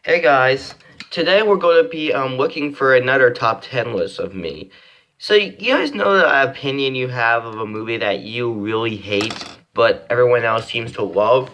Hey guys, today we're going to be looking for another top 10 list of me. So you guys know the opinion you have of a movie that you really hate, but everyone else seems to love?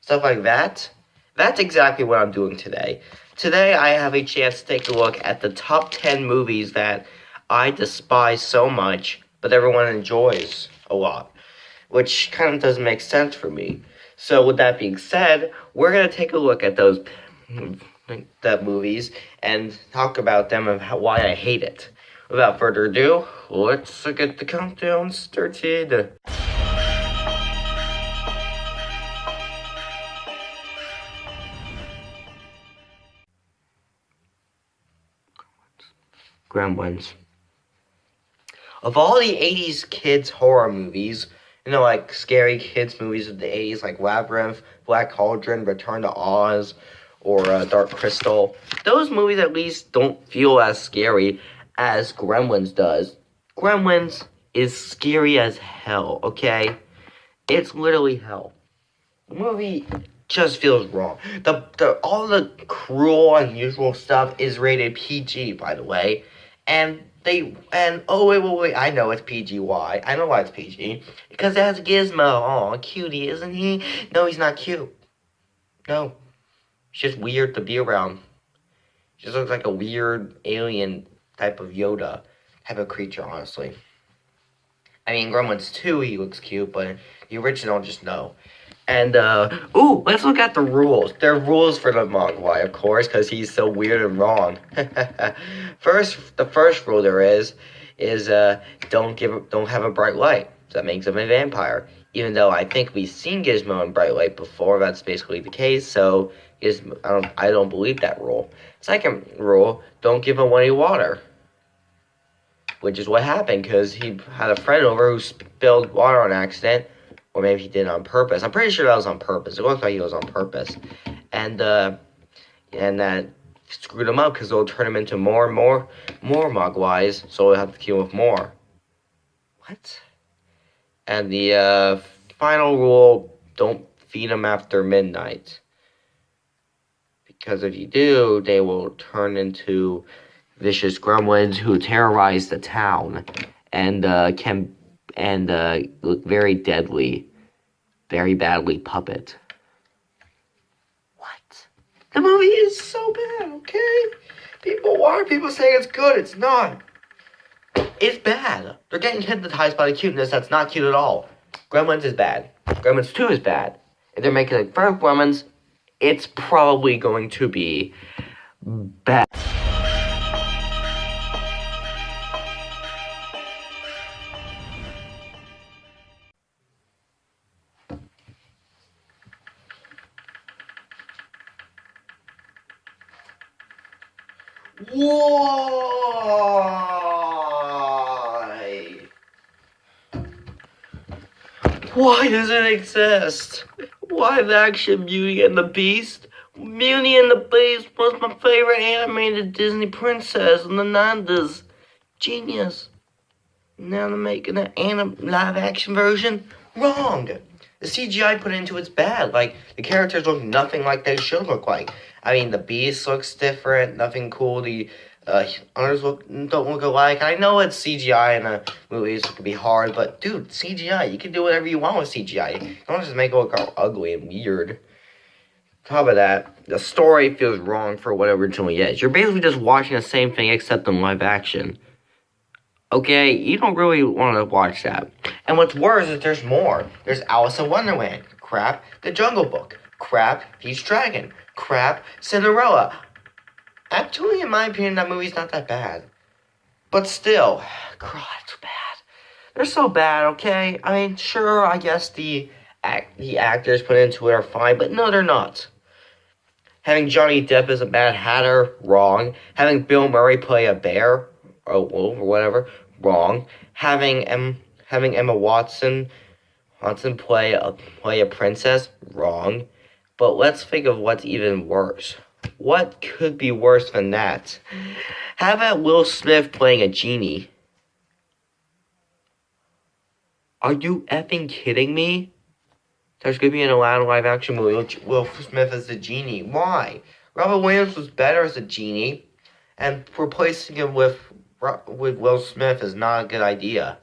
Stuff like that? That's exactly what I'm doing today. Today I have a chance to take a look at the top 10 movies that I despise so much, but everyone enjoys a lot, which kind of doesn't make sense for me. So with that being said, we're going to take a look at those the movies and talk about them and why I hate it. Without further ado, let's get the countdown started. Gremlins. Of all the 80s kids horror movies, like scary kids movies of the 80s, like Labyrinth, Black Cauldron, Return to Oz, or Dark Crystal, those movies at least don't feel as scary as Gremlins does. Gremlins is scary as hell, okay? It's literally hell. The movie just feels wrong. All the cruel, unusual stuff is rated PG, by the way, oh wait, I know it's PG. Why? I know why it's PG. Because it has Gizmo. Oh, cutie, isn't he? No, he's not cute. No. He's just weird to be around. He just looks like a weird alien type of Yoda type of creature, honestly. I mean, Gremlins 2, he looks cute, but the original, just no. And, let's look at the rules. There are rules for the Mogwai, of course, because he's so weird and wrong. The first rule there is don't have a bright light. So that makes him a vampire. Even though I think we've seen Gizmo in bright light before, that's basically the case, so I don't believe that rule. Second rule, don't give him any water. Which is what happened, because he had a friend over who spilled water on accident. Or maybe he did it on purpose. I'm pretty sure that was on purpose. It looked like it was on purpose. And that screwed him up because it'll turn him into more and more Mogwais. So we'll have to kill him with more. What? And the final rule, don't feed them after midnight. Because if you do, they will turn into vicious gremlins who terrorize the town. And look very deadly, very badly puppet. What? The movie is so bad, okay? Why are people saying it's good? It's not. It's bad. They're getting hypnotized by the cuteness that's not cute at all. Gremlins is bad. Gremlins 2 is bad. If they're making like first Gremlins, it's probably going to be bad. Why? Why does it exist? Live action Beauty and the Beast? Beauty and the Beast was my favorite animated Disney princess in the 90s. Genius. Now they're making an live action version? Wrong. The CGI put into it's bad. Like, the characters look nothing like they should look like. I mean, the Beast looks different, nothing cool. The others don't look alike. I know it's CGI in the movies, it can be hard, but dude, CGI, you can do whatever you want with CGI. You don't just make it look all ugly and weird. On top of that, the story feels wrong for what it originally is. You're basically just watching the same thing except in live action. Okay, you don't really want to watch that. And what's worse is there's more. There's Alice in Wonderland. Crap. The Jungle Book. Crap. Pete's Dragon. Crap. Cinderella. Actually, in my opinion, that movie's not that bad. But still, God, it's bad. They're so bad, okay? I mean, sure, I guess the actors put into it are fine, but no, they're not. Having Johnny Depp as a Mad Hatter, wrong. Having Bill Murray play a bear, or wolf, or whatever, wrong. Having Emma Watson play a princess, wrong. But let's think of what's even worse. What could be worse than that? How about Will Smith playing a genie? Are you effing kidding me? There's gonna be an Aladdin live action movie with Will Smith as the genie. Why? Robin Williams was better as a genie, and replacing him with Will Smith is not a good idea.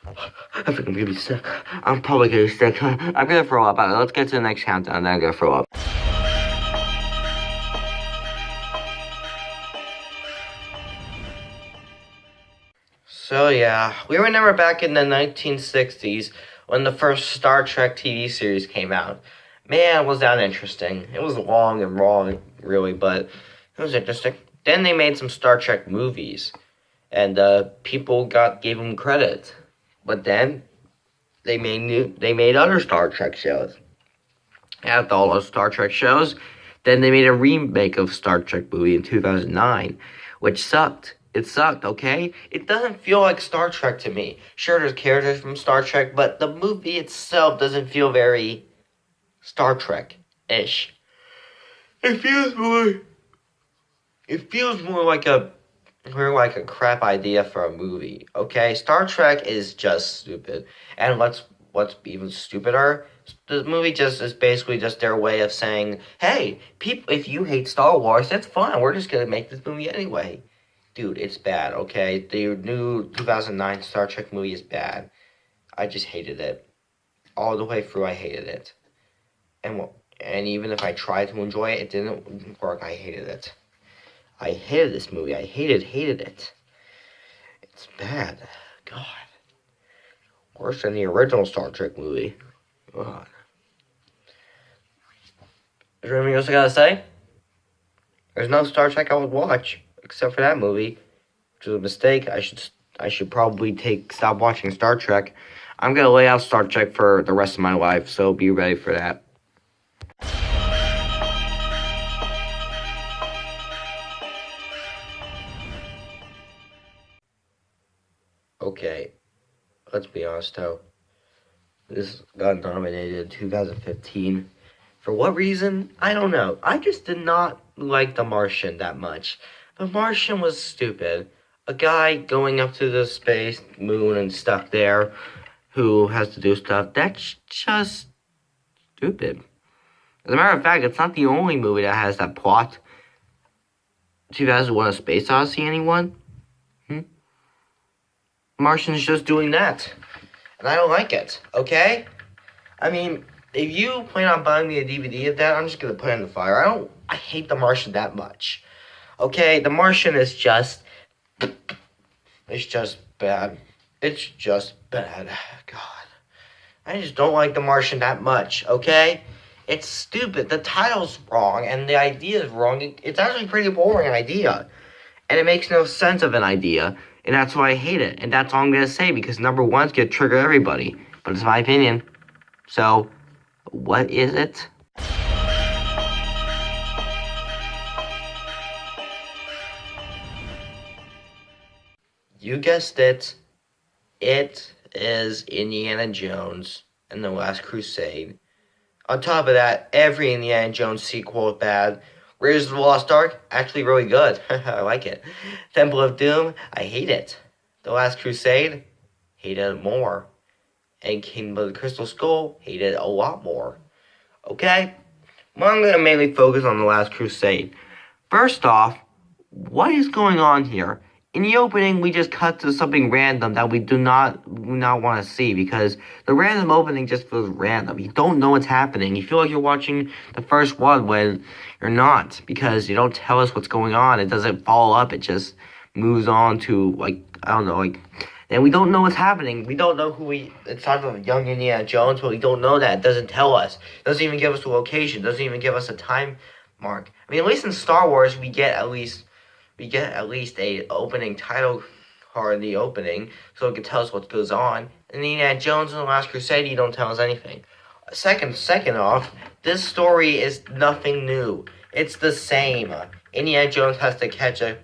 I think I'm gonna be sick. I'm probably gonna be sick. I'm gonna throw up. Let's get to the next countdown, then I'm gonna throw up. So yeah, we remember back in the 1960s when the first Star Trek TV series came out. Man, was that interesting. It was long and wrong, really, but it was interesting. Then they made some Star Trek movies, and people gave them credit. But then they made other Star Trek shows. After all those Star Trek shows, then they made a remake of Star Trek movie in 2009, which sucked. It sucked, okay? It doesn't feel like Star Trek to me. Sure, there's characters from Star Trek, but the movie itself doesn't feel very Star Trek-ish. It feels more like a crap idea for a movie, okay? Star Trek is just stupid. And what's even stupider, the movie is basically just their way of saying, hey, people, if you hate Star Wars, that's fine. We're just gonna make this movie anyway. Dude, it's bad, okay? The new 2009 Star Trek movie is bad. I just hated it. All the way through, I hated it. And even if I tried to enjoy it, it didn't work. I hated it. I hated this movie. I hated it. It's bad. God. Worse than the original Star Trek movie. God. Is there anything else I gotta say? There's no Star Trek I would watch. Except for that movie, which was a mistake. I should probably stop watching Star Trek. I'm gonna lay out Star Trek for the rest of my life, so be ready for that. Okay, let's be honest though. This got nominated in 2015. For what reason? I don't know. I just did not like The Martian that much. The Martian was stupid. A guy going up to the space moon and stuck there who has to do stuff. That's just stupid. As a matter of fact, it's not the only movie that has that plot. 2001: A Space Odyssey, anyone? Martian's just doing that. And I don't like it, okay? I mean, if you plan on buying me a DVD of that, I'm just gonna put it in the fire. I hate The Martian that much. Okay, The Martian is just... It's just bad. It's just bad. God. I just don't like The Martian that much, okay? It's stupid. The title's wrong, and the idea is wrong. It's actually a pretty boring idea. And it makes no sense of an idea, and that's why I hate it. And that's all I'm going to say, because number one's going to trigger everybody. But it's my opinion. So, what is it? You guessed it. It is Indiana Jones and the Last Crusade. On top of that, every Indiana Jones sequel is bad. Raiders of the Lost Ark, actually really good. I like it. Temple of Doom, I hate it. The Last Crusade, hated it more. And Kingdom of the Crystal Skull, hated it a lot more. Okay? Well, I'm going to mainly focus on the Last Crusade. First off, what is going on here? In the opening, we just cut to something random that we do not want to see, because the random opening just feels random. You don't know what's happening. You feel like you're watching the first one when you're not, because you don't tell us what's going on. It doesn't follow up. It just moves on to, and we don't know what's happening. We don't know it's talking about young Indiana Jones, but we don't know that. It doesn't tell us. It doesn't even give us a location. It doesn't even give us a time mark. I mean, at least in Star Wars, we get at least a opening title card in the opening, so it can tell us what goes on. And then Indiana Jones and the Last Crusade, you don't tell us anything. Second off, this story is nothing new. It's the same. Indiana Jones has to catch a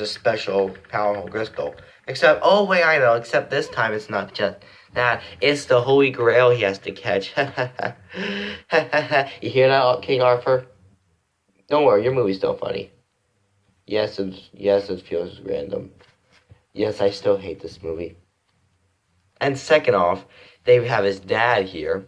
special powerful crystal. Except this time it's not just that. It's the Holy Grail he has to catch. You hear that, King Arthur? Don't worry, your movie's still funny. Yes, it feels random. Yes, I still hate this movie. And second off, they have his dad here.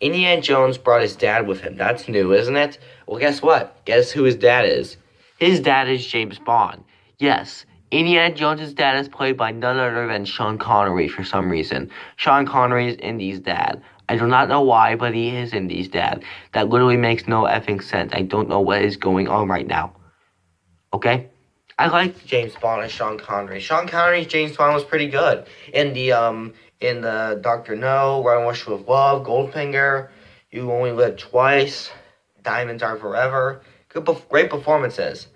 Indiana Jones brought his dad with him. That's new, isn't it? Well, guess what? Guess who his dad is? His dad is James Bond. Yes, Indiana Jones' dad is played by none other than Sean Connery for some reason. Sean Connery is Indy's dad. I do not know why, but he is Indy's dad. That literally makes no effing sense. I don't know what is going on right now. Okay? I like James Bond and Sean Connery. Sean Connery's James Bond was pretty good. In the Dr. No, Run Wish with Love, Goldfinger, You Only Live Twice, Diamonds Are Forever. Great performances.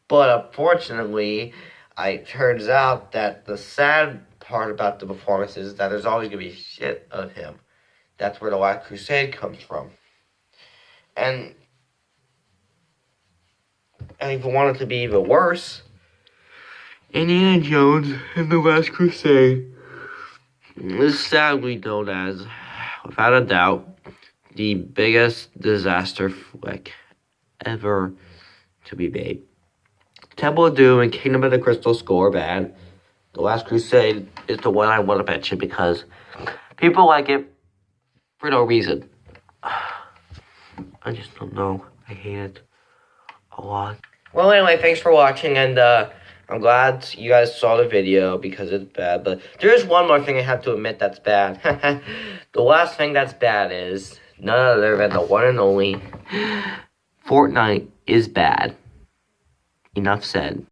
But unfortunately, it turns out that the sad part about the performances is that there's always going to be shit of him. That's where the Last Crusade comes from. And if you want it to be even worse, Indiana Jones and the Last Crusade is sadly known as, without a doubt, the biggest disaster flick ever to be made. Temple of Doom and Kingdom of the Crystal Skull are bad. The Last Crusade is the one I want to mention because people like it for no reason. I just don't know. I hate it a lot. Well, anyway, thanks for watching, and I'm glad you guys saw the video because it's bad. But there is one more thing I have to admit that's bad. The last thing that's bad is none other than the one and only Fortnite is bad. Enough said.